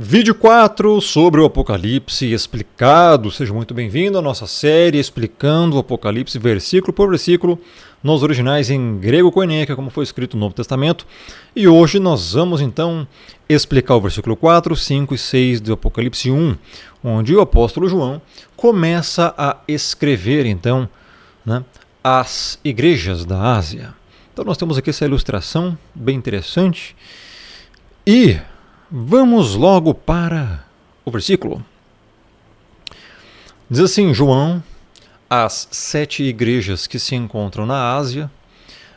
Vídeo 4 sobre o Apocalipse explicado. Seja muito bem-vindo à nossa série explicando o Apocalipse versículo por versículo nos originais em grego koiné, como foi escrito no Novo Testamento. E hoje nós vamos então explicar o versículo 4, 5 e 6 do Apocalipse 1, onde o apóstolo João começa a escrever então, as igrejas da Ásia. Então nós temos aqui essa ilustração bem interessante e vamos logo para o versículo. Diz assim: João, às 7 igrejas que se encontram na Ásia,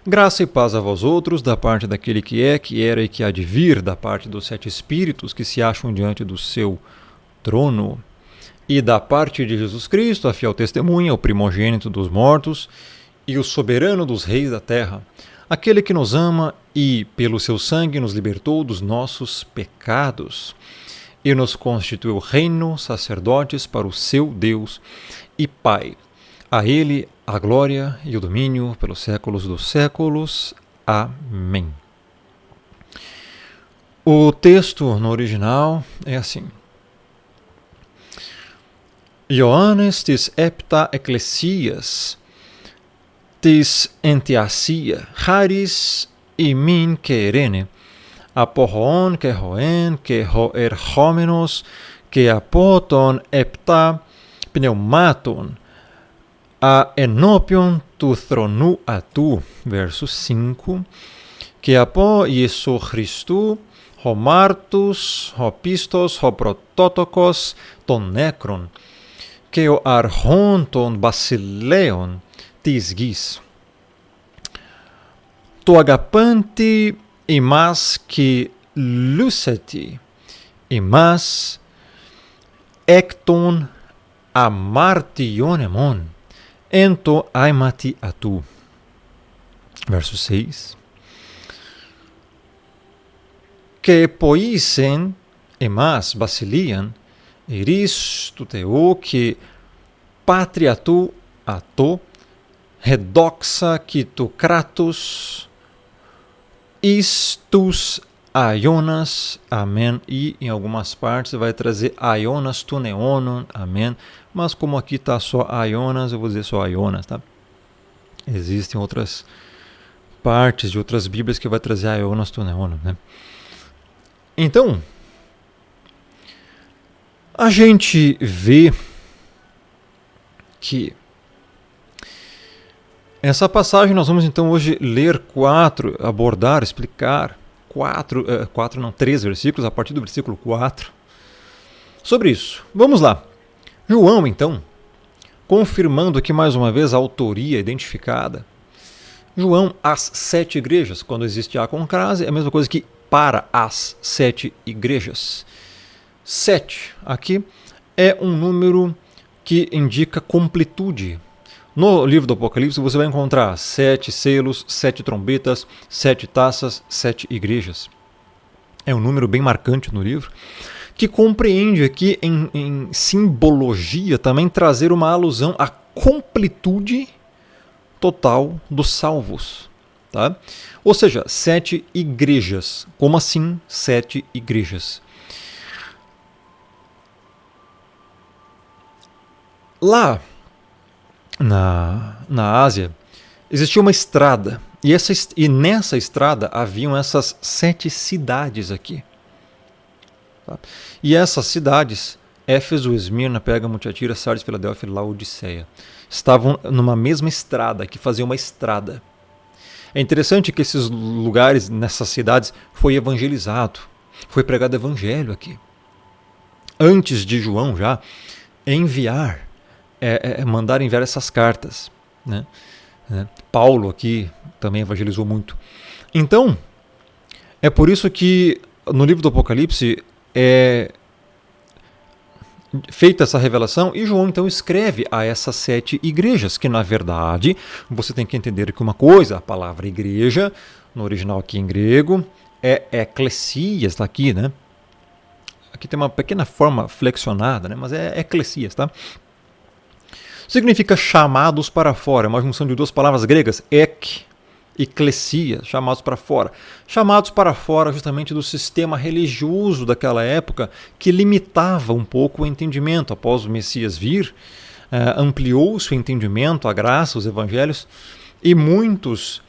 graça e paz a vós outros, da parte daquele que é, que era e que há de vir, da parte dos 7 espíritos que se acham diante do seu trono, e da parte de Jesus Cristo, a fiel testemunha, o primogênito dos mortos e o soberano dos reis da terra, aquele que nos ama e, pelo seu sangue, nos libertou dos nossos pecados e nos constituiu reino, sacerdotes para o seu Deus e Pai. A ele a glória e o domínio pelos séculos dos séculos. Amém. O texto no original é assim: Ioannes tis epta ecclesias tis entiasia, charis imin kerene, apohon kehoen kehoerhomenos, ke apoton epta pneumaton, a enopion tu thronu atu. Verso 5. Que apo Iesu Christu, ho martus, ho pistos, ho prototokos, ton necron, ke o archon ton basileon, tis gis. To agapante imas que luceti, imas ekton amartionemon, ento aimati atu. Verso 6. Que poisen emas basilian, iris tu teo que patria tu ato, redoxa que tu kratos, istus aionas, amém. E em algumas partes vai trazer aionas tu neonon, amém. Mas como aqui está só aionas, eu vou dizer só aionas, tá? Existem outras partes de outras bíblias que vai trazer aionas tu neonon, né? Então, a gente vê que essa passagem nós vamos então hoje ler abordar, explicar três versículos, a partir do versículo 4, sobre isso. Vamos lá. João, então, confirmando aqui mais uma vez a autoria identificada. João, às 7 igrejas, quando existe a com crase, é a mesma coisa que para as 7 igrejas. 7 aqui é um número que indica completude. No livro do Apocalipse você vai encontrar 7 selos, 7 trombetas, 7 taças, 7 igrejas. É um número bem marcante no livro, que compreende aqui em simbologia também trazer uma alusão à completude total dos salvos. Tá? Ou seja, 7 igrejas. Como assim 7 igrejas? Lá na Ásia existia uma estrada, e nessa estrada haviam essas 7 cidades aqui. Tá? E essas cidades, Éfeso, Esmirna, Pérgamo, Tiatira, Sardes, Filadélfia e Laodiceia, estavam numa mesma estrada, que fazia uma estrada. É interessante que esses lugares, nessas cidades, foi evangelizado, foi pregado evangelho aqui. Antes de João já mandar enviar essas cartas, né? Paulo aqui também evangelizou muito. Então, é por isso que no livro do Apocalipse é feita essa revelação, e João então escreve a essas 7 igrejas, que na verdade você tem que entender que uma coisa, a palavra igreja, no original aqui em grego, é ecclesias, está aqui, né? Aqui tem uma pequena forma flexionada, né? Mas é ecclesias, tá? Significa chamados para fora, é uma junção de duas palavras gregas, ek eclesias, chamados para fora. Chamados para fora justamente do sistema religioso daquela época, que limitava um pouco o entendimento. Após o Messias vir, ampliou-se o entendimento, a graça, os evangelhos, e muitos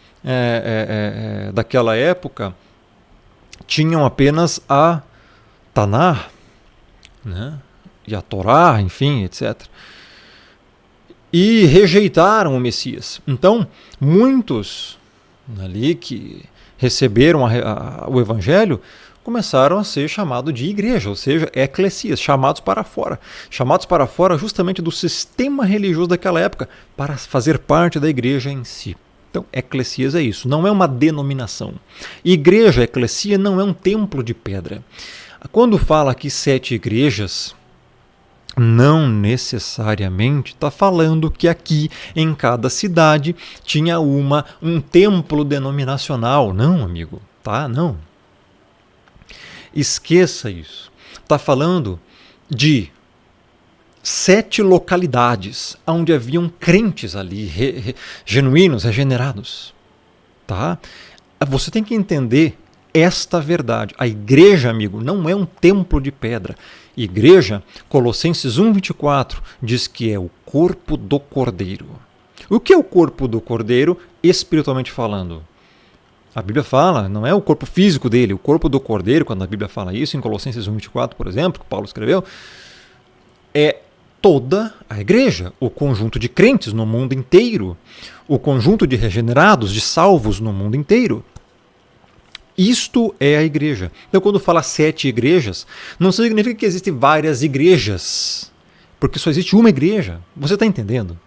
daquela época tinham apenas a Taná, né? E a Torá, enfim, etc. E rejeitaram o Messias. Então, muitos ali que receberam o Evangelho começaram a ser chamados de igreja, ou seja, eclesias, chamados para fora. Chamados para fora justamente do sistema religioso daquela época, para fazer parte da igreja em si. Então, eclesias é isso, não é uma denominação. Igreja, eclesia, não é um templo de pedra. Quando fala aqui 7 igrejas, não necessariamente está falando que aqui em cada cidade tinha um templo denominacional. Não, amigo, tá? Não. Esqueça isso. Está falando de 7 localidades onde haviam crentes ali, genuínos, regenerados. Tá? Você tem que entender esta verdade. A igreja, amigo, não é um templo de pedra. Igreja, Colossenses 1,24, diz que é o corpo do Cordeiro. O que é o corpo do Cordeiro, espiritualmente falando? A Bíblia fala, não é o corpo físico dele, o corpo do Cordeiro, quando a Bíblia fala isso, em Colossenses 1,24, por exemplo, que Paulo escreveu, é toda a igreja, o conjunto de crentes no mundo inteiro, o conjunto de regenerados, de salvos no mundo inteiro. Isto é a igreja. Então, quando fala 7 igrejas, não significa que existem várias igrejas, porque só existe uma igreja. Você está entendendo?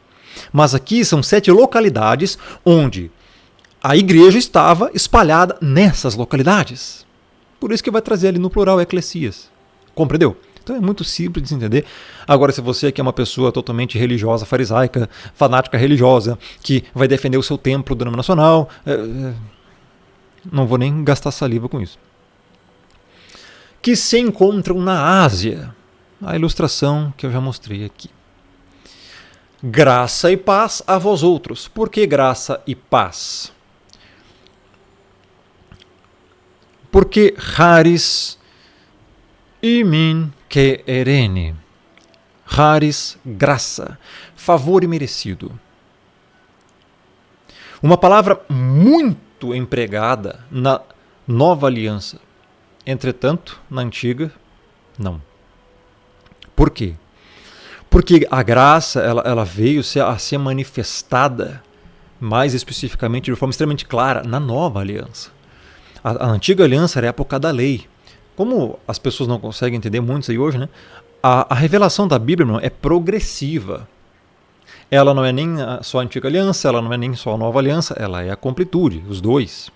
Mas aqui são 7 localidades onde a igreja estava espalhada nessas localidades. Por isso que vai trazer ali no plural eclesias. Compreendeu? Então é muito simples de entender. Agora, se você aqui é uma pessoa totalmente religiosa, farisaica, fanática religiosa, que vai defender o seu templo denominacional, não vou nem gastar saliva com isso. Que se encontram na Ásia. A ilustração que eu já mostrei aqui. Graça e paz a vós outros. Por que graça e paz? Porque Haris imin que erene. Haris, graça, favor imerecido. Uma palavra muito empregada na nova aliança. Entretanto, na antiga, não. Por quê? Porque a graça ela veio a ser manifestada mais especificamente de forma extremamente clara na nova aliança. A antiga aliança era a época da lei. Como as pessoas não conseguem entender muito isso aí hoje, né? A revelação da Bíblia, irmão, é progressiva. Ela não é nem só a antiga aliança, ela não é nem só a nova aliança, ela é a completude, os dois.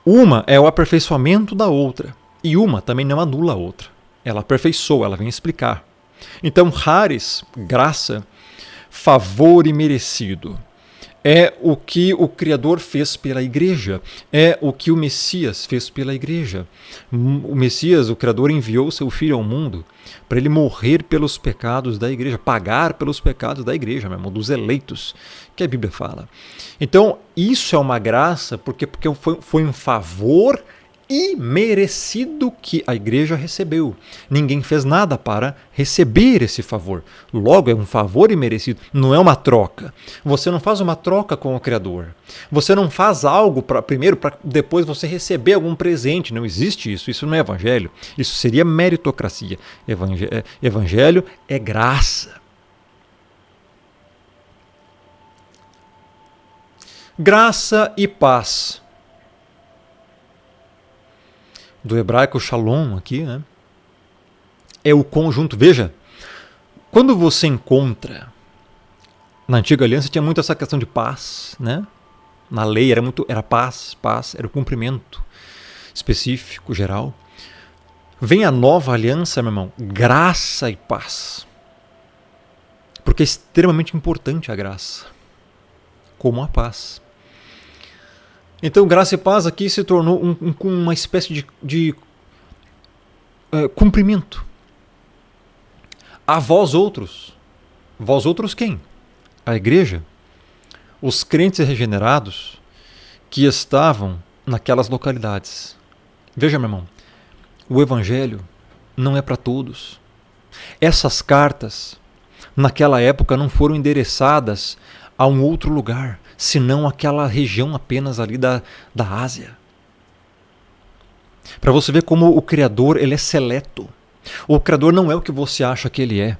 Uma é o aperfeiçoamento da outra, e uma também não anula a outra. Ela aperfeiçoa, ela vem explicar. Então, Haris, graça, favor imerecido, é o que o Criador fez pela igreja, é o que o Messias fez pela igreja. O Messias, o Criador, enviou seu Filho ao mundo para ele morrer pelos pecados da igreja, pagar pelos pecados da igreja, meu irmão, dos eleitos, que a Bíblia fala. Então, isso é uma graça porque foi um favor imerecido que a igreja recebeu. Ninguém fez nada para receber esse favor. Logo, é um favor imerecido, não é uma troca. Você não faz uma troca com o Criador. Você não faz algo primeiro para depois você receber algum presente. Não existe isso. Isso não é evangelho. Isso seria meritocracia. Evangelho é graça. Graça e paz. Do hebraico shalom aqui, né? É o conjunto. Veja, quando você encontra, na antiga aliança tinha muito essa questão de paz, né? Na lei era paz, era o cumprimento específico, geral. Vem a nova aliança, meu irmão, graça e paz. Porque é extremamente importante a graça, como a paz. Então, graça e paz aqui se tornou uma espécie de cumprimento. A vós outros. Vós outros quem? A igreja. os crentes regenerados que estavam naquelas localidades. Veja, meu irmão, o Evangelho não é para todos. Essas cartas, naquela época, não foram endereçadas a um outro lugar, senão aquela região apenas ali da Ásia. Para você ver como o Criador ele é seleto. O Criador não é o que você acha que ele é.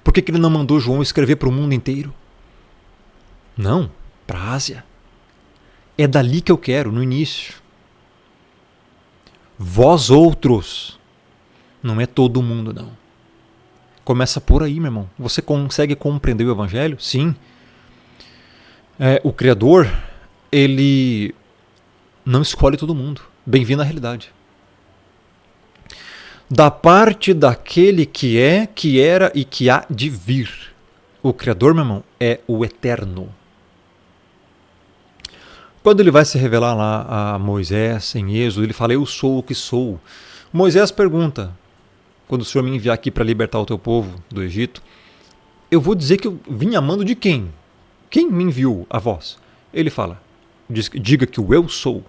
Por que ele não mandou João escrever para o mundo inteiro? Não, para a Ásia. É dali que eu quero, no início. Vós outros. Não é todo mundo, não. Começa por aí, meu irmão. Você consegue compreender o Evangelho? Sim. O Criador, ele não escolhe todo mundo. Bem-vindo à realidade. Da parte daquele que é, que era e que há de vir. O Criador, meu irmão, é o eterno. Quando ele vai se revelar lá a Moisés, em Êxodo, ele fala, eu sou o que sou. Moisés pergunta, quando o Senhor me enviar aqui para libertar o teu povo do Egito, eu vou dizer que eu vim amando de quem? Quem me enviou a vós? Ele fala, diga que o eu sou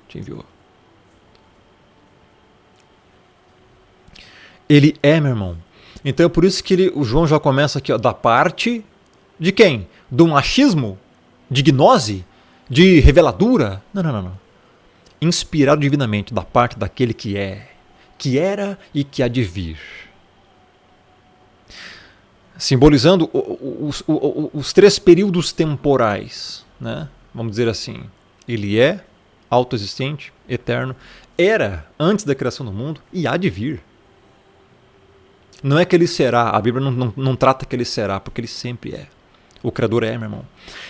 te enviou. Ele é, meu irmão. Então é por isso que o João já começa aqui, ó, da parte de quem? Do machismo? De gnose? De reveladura? Não. Inspirado divinamente, da parte daquele que é, que era e que há de vir. Simbolizando os três períodos temporais, né? Vamos dizer assim. Ele é autoexistente, eterno, era antes da criação do mundo e há de vir. Não é que ele será, a Bíblia não trata que ele será, porque ele sempre é. O Criador é, meu irmão.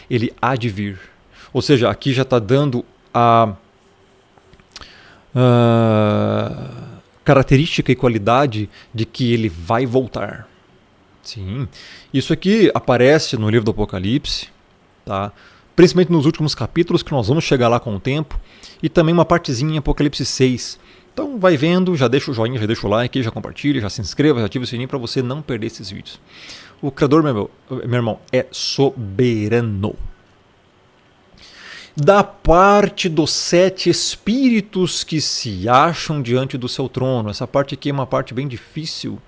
Ele há de vir. Ou seja, aqui já está dando a característica e qualidade de que ele vai voltar. Sim, isso aqui aparece no livro do Apocalipse, tá? Principalmente nos últimos capítulos, que nós vamos chegar lá com o tempo, e também uma partezinha em Apocalipse 6. Então vai vendo, já deixa o joinha, já deixa o like, já compartilha, já se inscreva, já ativa o sininho para você não perder esses vídeos. O Criador, meu irmão, é soberano. Da parte dos 7 espíritos que se acham diante do seu trono. Essa parte aqui é uma parte bem difícil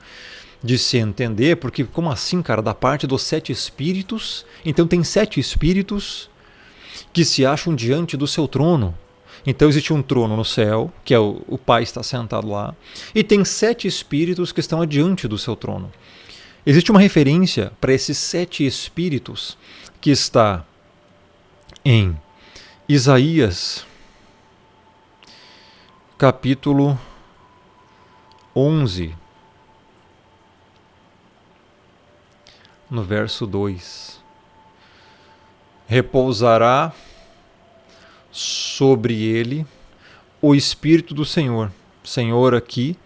de se entender, porque como assim, cara? Da parte dos 7 espíritos, então tem 7 espíritos que se acham diante do seu trono. Então existe um trono no céu, que é o Pai está sentado lá, e tem 7 espíritos que estão adiante do seu trono. Existe uma referência para esses 7 espíritos que está em Isaías, capítulo 11, no verso 2. Repousará sobre ele o Espírito do Senhor. Senhor aqui,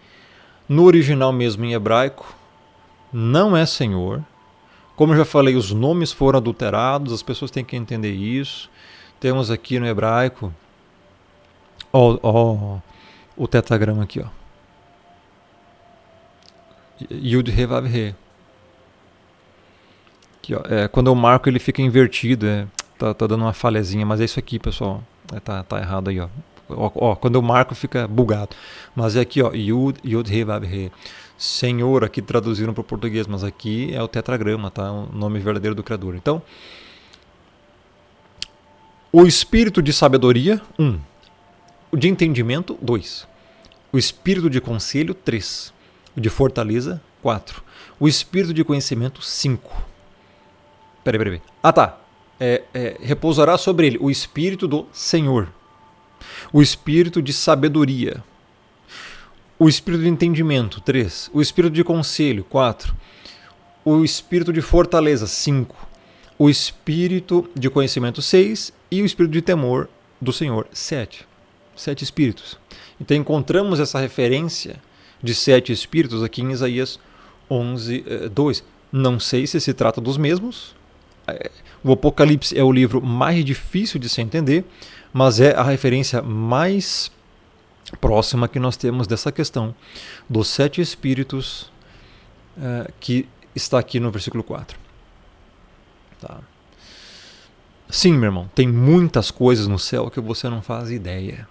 no original mesmo em hebraico, não é Senhor. Como eu já falei, os nomes foram adulterados, as pessoas têm que entender isso. Temos aqui no hebraico o tetragrama aqui, ó. Yud He Vav He. Aqui, ó. Quando eu marco ele fica invertido, tá dando uma falhazinha, mas é isso aqui, pessoal. Tá errado aí, ó. Quando eu marco fica bugado. Mas é aqui, ó, Yud He Vav He. Senhor, aqui traduziram para o português, mas aqui é o tetragrama, tá? O nome verdadeiro do Criador. Então, o espírito de sabedoria, 1. O de entendimento, 2. O espírito de conselho, 3. O de fortaleza, 4. O espírito de conhecimento, 5. Peraí. Ah, tá. Repousará sobre ele o espírito do Senhor. O espírito de sabedoria. O espírito de entendimento, 3. O espírito de conselho, 4. O espírito de fortaleza, 5. O espírito de conhecimento, 6. E o espírito de temor do Senhor, 7. 7 espíritos. Então encontramos essa referência de 7 espíritos aqui em Isaías 11, 2. Não sei se trata dos mesmos. O Apocalipse é o livro mais difícil de se entender, mas é a referência mais próxima que nós temos dessa questão dos 7 espíritos que está aqui no versículo 4. Tá. Sim, meu irmão, tem muitas coisas no céu que você não faz ideia.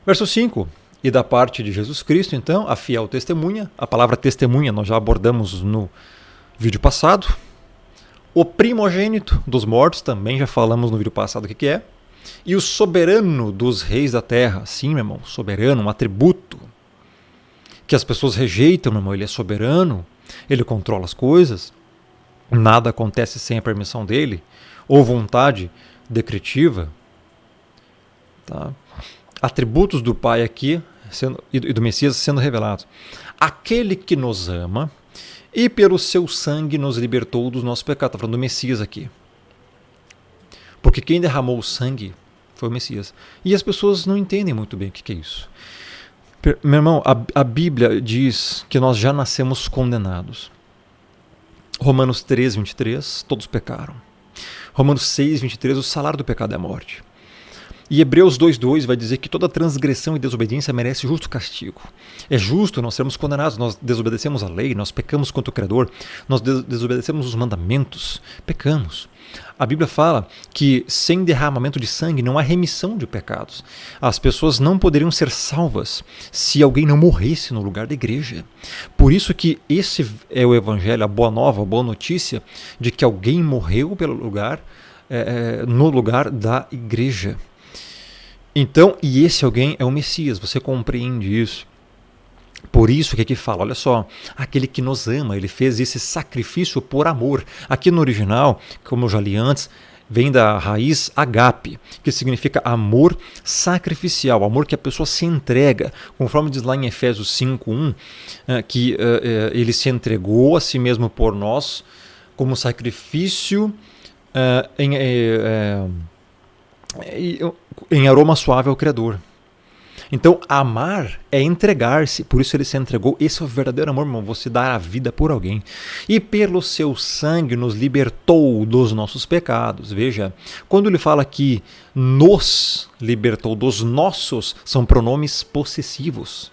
Verso 5. E da parte de Jesus Cristo, então, a fiel testemunha. A palavra testemunha nós já abordamos no vídeo passado. O primogênito dos mortos, também já falamos no vídeo passado o que é. E o soberano dos reis da terra. Sim, meu irmão, soberano, um atributo que as pessoas rejeitam, meu irmão. Ele é soberano, ele controla as coisas. Nada acontece sem a permissão dele ou vontade decretiva. Tá? Atributos do Pai aqui e do Messias sendo revelados. Aquele que nos ama e pelo seu sangue nos libertou dos nossos pecados. Está falando do Messias aqui. Porque quem derramou o sangue foi o Messias. E as pessoas não entendem muito bem o que é isso. Meu irmão, a Bíblia diz que nós já nascemos condenados. Romanos 3, 23, todos pecaram. Romanos 6, 23, o salário do pecado é a morte. E Hebreus 2:2 vai dizer que toda transgressão e desobediência merece justo castigo. É justo nós sermos condenados, nós desobedecemos a lei, nós pecamos contra o Criador, nós desobedecemos os mandamentos, pecamos. A Bíblia fala que sem derramamento de sangue não há remissão de pecados. As pessoas não poderiam ser salvas se alguém não morresse no lugar da igreja. Por isso que esse é o Evangelho, a boa nova, a boa notícia de que alguém morreu no lugar da igreja. Então, e esse alguém é o Messias, você compreende isso. Por isso que aqui fala, olha só, aquele que nos ama, ele fez esse sacrifício por amor. Aqui no original, como eu já li antes, vem da raiz agape, que significa amor sacrificial, amor que a pessoa se entrega, conforme diz lá em Efésios 5:1, que ele se entregou a si mesmo por nós como sacrifício em aroma suave ao Criador. Então, amar é entregar-se, por isso ele se entregou. Esse é o verdadeiro amor, irmão, você dar a vida por alguém. E pelo seu sangue nos libertou dos nossos pecados. Veja, quando ele fala que nos libertou dos nossos, são pronomes possessivos.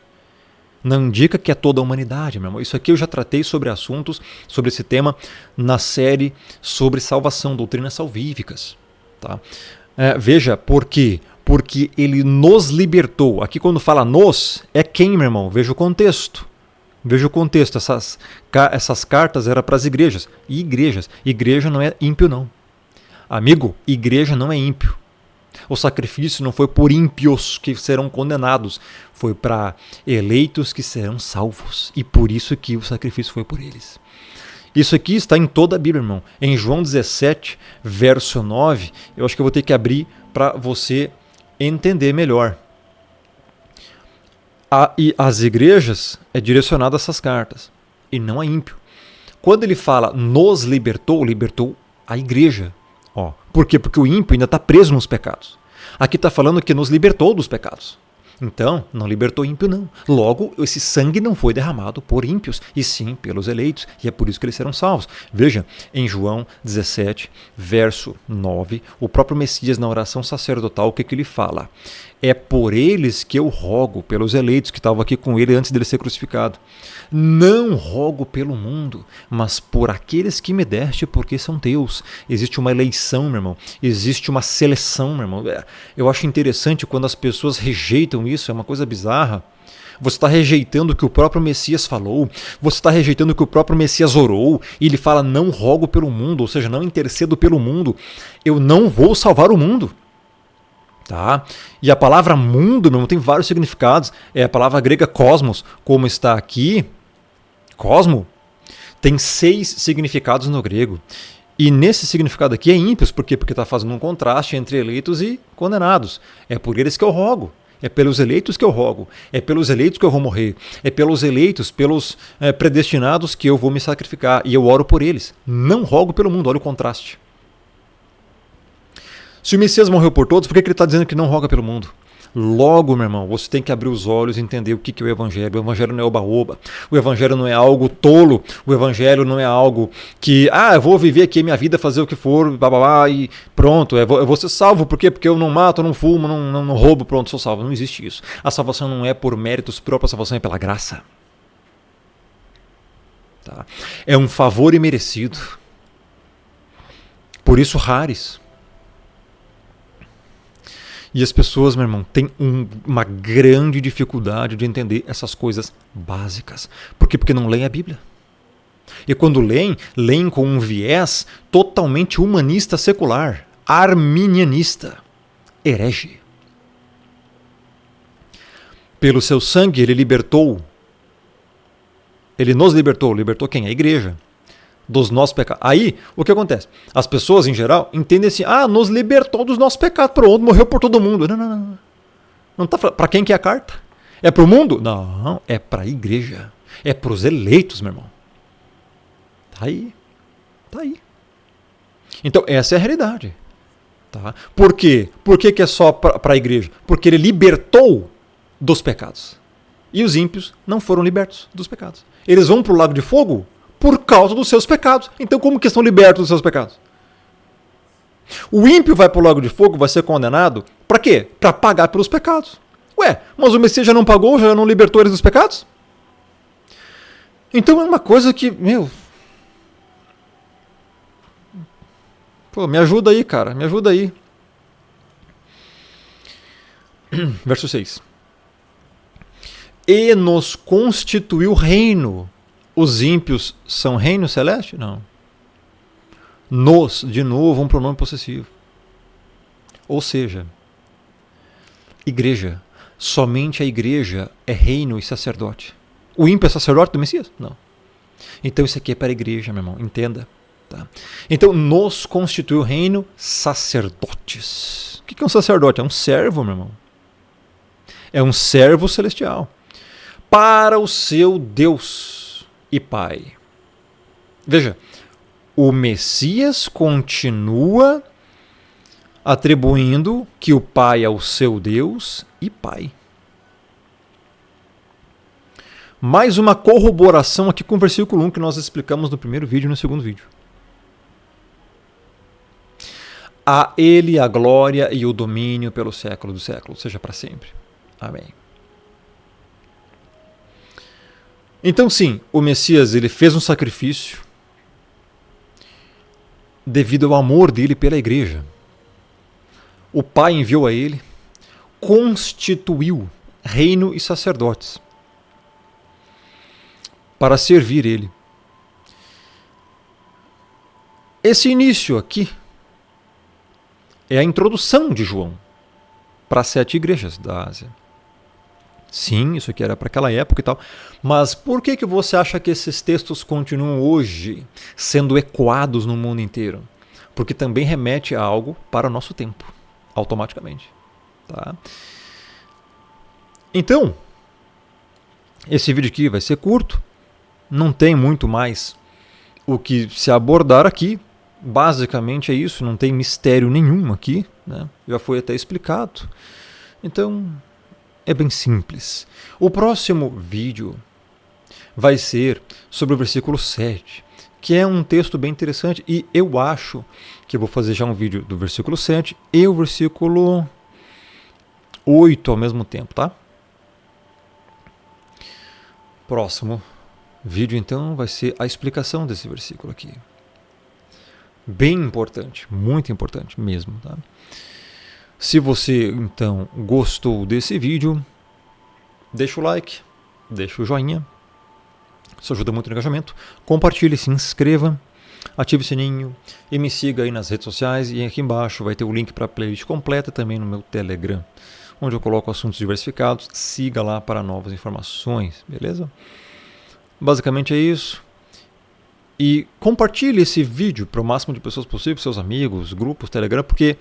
Não indica que é toda a humanidade, meu irmão. Isso aqui eu já tratei sobre assuntos, sobre esse tema, na série sobre salvação, doutrinas salvíficas. Tá? Veja, por quê? Porque ele nos libertou. Aqui quando fala nos, é quem, meu irmão? Veja o contexto. Veja o contexto. Essas cartas eram para as igrejas. E igrejas. Igreja não é ímpio, não. Amigo, igreja não é ímpio. O sacrifício não foi por ímpios que serão condenados. Foi para eleitos que serão salvos. E por isso que o sacrifício foi por eles. Isso aqui está em toda a Bíblia, irmão. Em João 17, verso 9, eu acho que eu vou ter que abrir para você entender melhor. E as igrejas é direcionado a essas cartas, e não a ímpio. Quando ele fala nos libertou, libertou a igreja. Por quê? Porque o ímpio ainda está preso nos pecados. Aqui está falando que nos libertou dos pecados. Então, não libertou ímpio, não. Logo, esse sangue não foi derramado por ímpios, e sim pelos eleitos, e é por isso que eles serão salvos. Veja, em João 17, verso 9, o próprio Messias, na oração sacerdotal, o que ele fala? É por eles que eu rogo, pelos eleitos que estavam aqui com ele antes dele ser crucificado. Não rogo pelo mundo, mas por aqueles que me deste, porque são teus. Existe uma eleição, meu irmão. Existe uma seleção, meu irmão. Eu acho interessante quando as pessoas rejeitam isso, é uma coisa bizarra. Você está rejeitando o que o próprio Messias falou, você está rejeitando o que o próprio Messias orou, e ele fala, não rogo pelo mundo, ou seja, não intercedo pelo mundo. Eu não vou salvar o mundo. Tá? E a palavra mundo, meu irmão, tem vários significados. É a palavra grega cosmos, como está aqui. Cosmo tem 6 significados no grego. E nesse significado aqui é ímpios, por quê? Porque está fazendo um contraste entre eleitos e condenados. É por eles que eu rogo. É pelos eleitos que eu rogo. É pelos eleitos que eu vou morrer. É pelos eleitos, pelos predestinados que eu vou me sacrificar. E eu oro por eles. Não rogo pelo mundo. Olha o contraste. Se o Messias morreu por todos, por que ele está dizendo que não roga pelo mundo? Logo, meu irmão, você tem que abrir os olhos e entender o que é o Evangelho. O Evangelho não é oba-oba. O Evangelho não é algo tolo. O Evangelho não é algo que, eu vou viver aqui a minha vida, fazer o que for, bababá, e pronto, eu vou ser salvo. Por quê? Porque eu não mato, não fumo, não roubo, pronto, sou salvo. Não existe isso. A salvação não é por méritos próprios, a salvação é pela graça. Tá? É um favor imerecido. Por isso, rares. E as pessoas, meu irmão, têm uma grande dificuldade de entender essas coisas básicas. Por quê? Porque não leem a Bíblia. E quando leem com um viés totalmente humanista secular, arminianista, herege. Pelo seu sangue ele nos libertou quem? A igreja. Dos nossos pecados. Aí, o que acontece? As pessoas, em geral, entendem assim, nos libertou dos nossos pecados, pronto, morreu por todo mundo. Não. Não tá falando. Para quem que é a carta? É para o mundo? Não, é para a igreja. É para os eleitos, meu irmão. Tá aí. Então, essa é a realidade. Tá? Por quê? Por que é só para a igreja? Porque ele libertou dos pecados. E os ímpios não foram libertos dos pecados. Eles vão para o lago de fogo por causa dos seus pecados. Então, como que estão libertos dos seus pecados? O ímpio vai para o lago de fogo, vai ser condenado, para quê? Para pagar pelos pecados. Ué, mas o Messias já não pagou, já não libertou eles dos pecados? Então é uma coisa que, pô, me ajuda aí, cara, me ajuda aí. Verso 6. E nos constituiu reino. Os ímpios são reino celeste? Não. Nos, de novo, um pronome possessivo. Ou seja, igreja. Somente a igreja é reino e sacerdote. O ímpio é sacerdote do Messias? Não. Então isso aqui é para a igreja, meu irmão. Entenda. Tá? Então, nos constituiu reino sacerdotes. O que é um sacerdote? É um servo, meu irmão. É um servo celestial. Para o seu Deus e Pai. Veja, o Messias continua atribuindo que o Pai é o seu Deus e Pai. Mais uma corroboração aqui com o versículo 1 que nós explicamos no primeiro vídeo e no segundo vídeo. A Ele a glória e o domínio pelo século dos séculos, seja para sempre. Amém. Então sim, o Messias ele fez um sacrifício devido ao amor dele pela igreja. O Pai enviou a ele, constituiu reino e sacerdotes para servir ele. Esse início aqui é a introdução de João para as 7 igrejas da Ásia. Sim, isso aqui era para aquela época e tal. Mas por que você acha que esses textos continuam hoje sendo ecoados no mundo inteiro? Porque também remete a algo para o nosso tempo, automaticamente. Tá? Então, esse vídeo aqui vai ser curto. Não tem muito mais o que se abordar aqui. Basicamente é isso, não tem mistério nenhum aqui. Né? Já foi até explicado. Então, é bem simples. O próximo vídeo vai ser sobre o versículo 7, que é um texto bem interessante, e eu acho que eu vou fazer já um vídeo do versículo 7 e o versículo 8 ao mesmo tempo, tá? Próximo vídeo, então, vai ser a explicação desse versículo aqui. Bem importante, muito importante mesmo, tá? Se você, então, gostou desse vídeo, deixa o like, deixa o joinha, isso ajuda muito no engajamento. Compartilhe, se inscreva, ative o sininho e me siga aí nas redes sociais. E aqui embaixo vai ter o link para a playlist completa também no meu Telegram, onde eu coloco assuntos diversificados. Siga lá para novas informações, beleza? Basicamente é isso. E compartilhe esse vídeo para o máximo de pessoas possível, seus amigos, grupos, Telegram, porque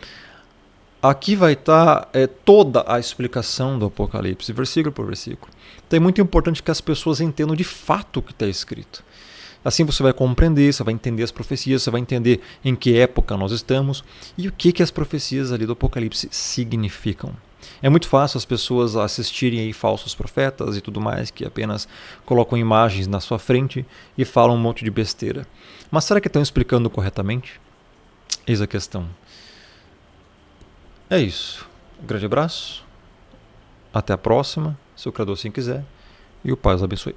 aqui vai estar toda a explicação do Apocalipse, versículo por versículo. Então é muito importante que as pessoas entendam de fato o que está escrito. Assim você vai compreender, você vai entender as profecias, você vai entender em que época nós estamos e o que as profecias ali do Apocalipse significam. É muito fácil as pessoas assistirem aí falsos profetas e tudo mais, que apenas colocam imagens na sua frente e falam um monte de besteira. Mas será que estão explicando corretamente? Eis a questão. É isso. Um grande abraço. Até a próxima, se o Criador assim quiser. E o Pai os abençoe.